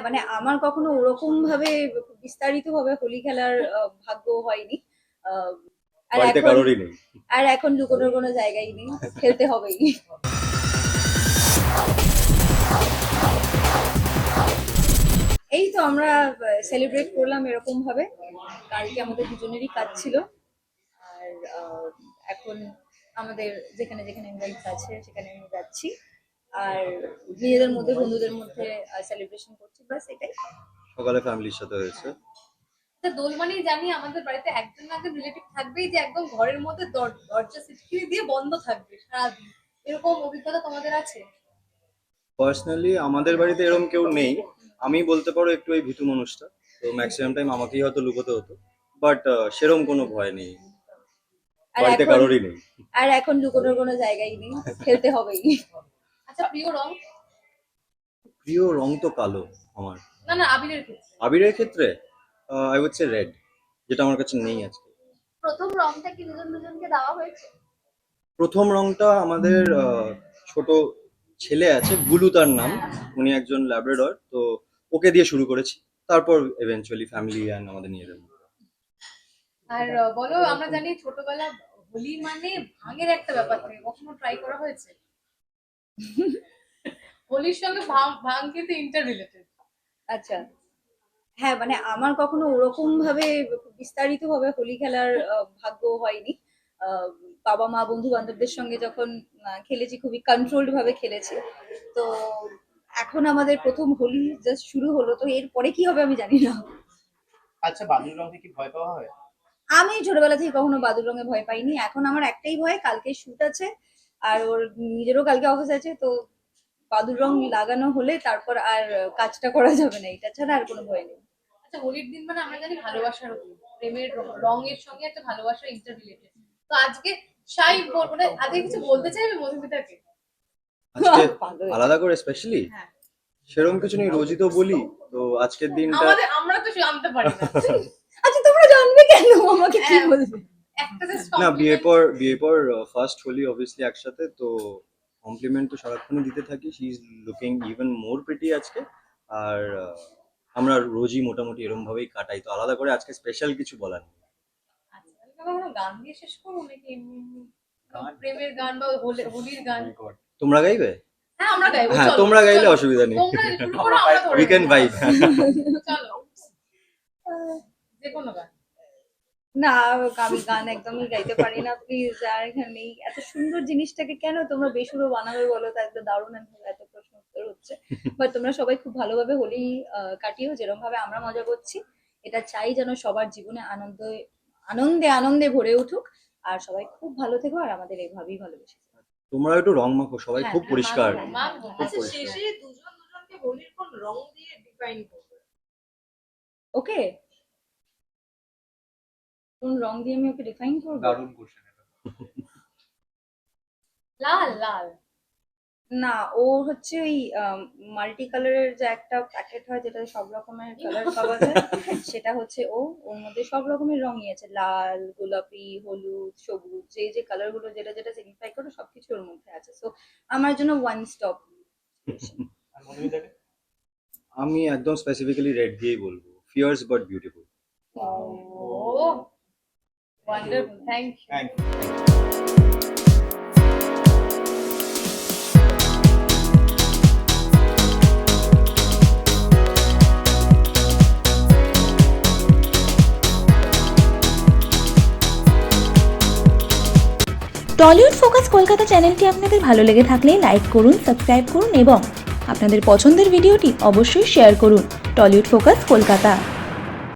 মানে আমার কখনো ওরকম ভাবে বিস্তারিত ভাবে হোলি খেলার ভাগ্য হয়নি। আহ, আর বাড়িতে এখন কারোরই নেই। এখন লুকোনোর কোনো জায়গাই নেই, খেলতে হবেই। এই তো আমরা সেলিব্রেট করলাম এরকম ভাবে। কালকে আমাদের দুজনেরই কাজ ছিল। আর এখন আমাদের যেখানে যেখানে ইনভাইটস আছে সেখানে আমি যাচ্ছি। আর নিজেদের মধ্যে বন্ধুদের মধ্যে সেলিব্রেশন করছি, বাস এটাই। সকালে ফ্যামিলির সাথে হয়েছে। দোল মানেই জানি আমাদের বাড়িতে একজন না একজন রিলেটিভ থাকবেই, যে একদম ঘরের মধ্যে দরজা সিটকিনি দিয়ে বন্ধ থাকবে সারাদিন। এরকম অভিজ্ঞতা তোমাদের আছে? পার্সোনালি আমাদের বাড়িতে এরকম কেউ নেই। আমি বলতে পারো একটু এই ভীতু মানুষটা, তো ম্যাক্সিমাম টাইম আমাকেই হয়তো লুকোতে হতো। বাট সেরকম কোনো ভয় নেই, আর বাড়িতে এখন কারোরই নেই। এখন লুকোনোর কোনো জায়গাই নেই, খেলতে হবেই। আচ্ছা, প্রিয় রং? প্রিয় রং তো কালো আমার। না না, আবিরের ক্ষেত্রে। আবিরের ক্ষেত্রে আই উড সে রেড, যেটা আমার কাছে নেই আজকে। প্রথম রংটা কি দুজন দুজনকে দেওয়া হয়েছে? প্রথম রংটা আমাদের ছোট ছেলে আছে, গুলু তার নাম, উনি একজন ল্যাব্রাডর, তো ওকে দিয়ে শুরু করেছি। তারপর এভেন্চুয়ালি ফ্যামিলি অ্যান্ড আমাদের নিজেদের। আর বলো, আমরা জানি ছোটবেলা হোলি মানে ভাঙের একটা ব্যাপার থাকে, কখনো ট্রাই করা হয়েছে? হোলির সঙ্গে ভাঙ কিন্তু ইন্টার রিলেটেড। আচ্ছা, হ্যাঁ মানে আমার কখনো ওরকম ভাবে বিস্তারিত ভাবে হোলি খেলার ভাগ্য হয়নি। আহ, বাবা মা বন্ধু বান্ধবদের সঙ্গে যখন খেলেছি, খুবই কন্ট্রোলড ভাবে খেলেছি। তো এখন আমাদের প্রথম হোলি জাস্ট শুরু হলো, তো এরপরে কি হবে আমি জানি না। আচ্ছা, বাদুড় রঙে কি ভয় পাওয়া হয়? আমি ছোটবেলা থেকে কখনো বাদুর রঙে ভয় পাইনি। এখন আমার একটাই ভয়, কালকে শুট আছে আর ওর নিজেরও কালকে অফিস আছে, তো বাদুর রং লাগানো হলে তারপর আর কাজটা করা যাবে না, এটা ছাড়া আর কোনো ভয় নেই। আচ্ছা, হোলির দিন মানে আমরা জানি ভালোবাসার দিন, প্রেমের রঙের সঙ্গে একটা ভালোবাসা ইন্টার রিলেটেড। তো আজকে সাই মানে আজকে কিছু বলতে চাইবে মধুমিতাকে? আজকে পাগল। আলাদা করে স্পেশালি হ্যাঁ। সেরকম কিছু নেই, রোজই তো বলি। তো আজকের দিনটা আমরা তো জানতে পারি না। আচ্ছা, তোমরা জানবে কেন আমাকে কি হ্যাঁ। বলবে? একটা জাস্ট না, বিয়ের পর ফার্স্ট হোলি অবভিয়াসলি একসাথে, তো কমপ্লিমেন্ট তো সারাক্ষণই দিতে থাকি। She is looking even more pretty আজকে। আর আমরা রোজই মোটামুটি এরকম ভাবেই কাটাই, তো আলাদা করে আজকে স্পেশাল কিছু বলার নেই। আচ্ছা, তাহলে কোনো গান দিয়ে শেষ করবো নাকি এমনি এমনি? প্রেমের গান বা হোলির গান? তোমরা গাইবে? হ্যাঁ, আমরা গাইবো। হ্যাঁ, চলো, তোমরা গাইলে চলো। অসুবিধা নেই। তোমরা শুরু করো, আমরা ধরে উই ক্যান নেবো। ভাইব। চলো, যে কোনো গান। না, আমি গান একদমই গাইতে পারি না, প্লিজ। আর এখানে এত সুন্দর জিনিসটাকে কেন তোমরা বেসুরো বানাবে বলো? তা এত দারুণ এত প্রশ্ন উত্তর হচ্ছে। বাট তোমরা সবাই খুব ভালোভাবে হোলি কাটিও, যেরকম ভাবে আমরা মজা করছি। এটা চাই যেন সবার জীবনে আনন্দে আনন্দে আনন্দে ভরে উঠুক। আর সবাই খুব ভালো থেকো, আর আমাদের এইভাবেই ভালোবেসে থেকো। তোমরা একটু রং মাখো, সবাই হ্যাঁ, খুব হ্যাঁ, পরিষ্কার। মাখবো। খুব আচ্ছা, পরিষ্কার। শেষে দুজন দুজনকে হোলির কোন রং দিয়ে ডিফাইন করবে? ওকে, কোন রং দিয়ে আমি ওকে ডিফাইন করবো? দারুণ কোশ্চেন এটা। লাল লাল। না, ও হচ্ছে ওই মাল্টি কালারের যে একটা প্যাকেট হয়, যেটা সব রকমের কালার পাওয়া যায়, সেটা হচ্ছে ওর মধ্যে সব রকমের রঙই আছে, লাল, গোলাপি, হলুদ, সবুজ, যে যে কালার গুলো যেটা যেটা সিগনিফাই করে সবকিছু ওর মধ্যে আছে। সো আমার জন্য ওয়ান স্টপ। আর মধুমিতাকে? আমি একদম স্পেসিফিক্যালি রেড দিয়েই বলবো, fierce but beautiful. Oh wonderful, thank you. Thank Tollywood focus Kolkata চ্যানেলটি আপনাদের ভালো লেগে থাকলে লাইক করুন, সাবস্ক্রাইব করুন এবং আপনাদের পছন্দের ভিডিওটি অবশ্যই শেয়ার করুন। Tollywood focus Kolkata.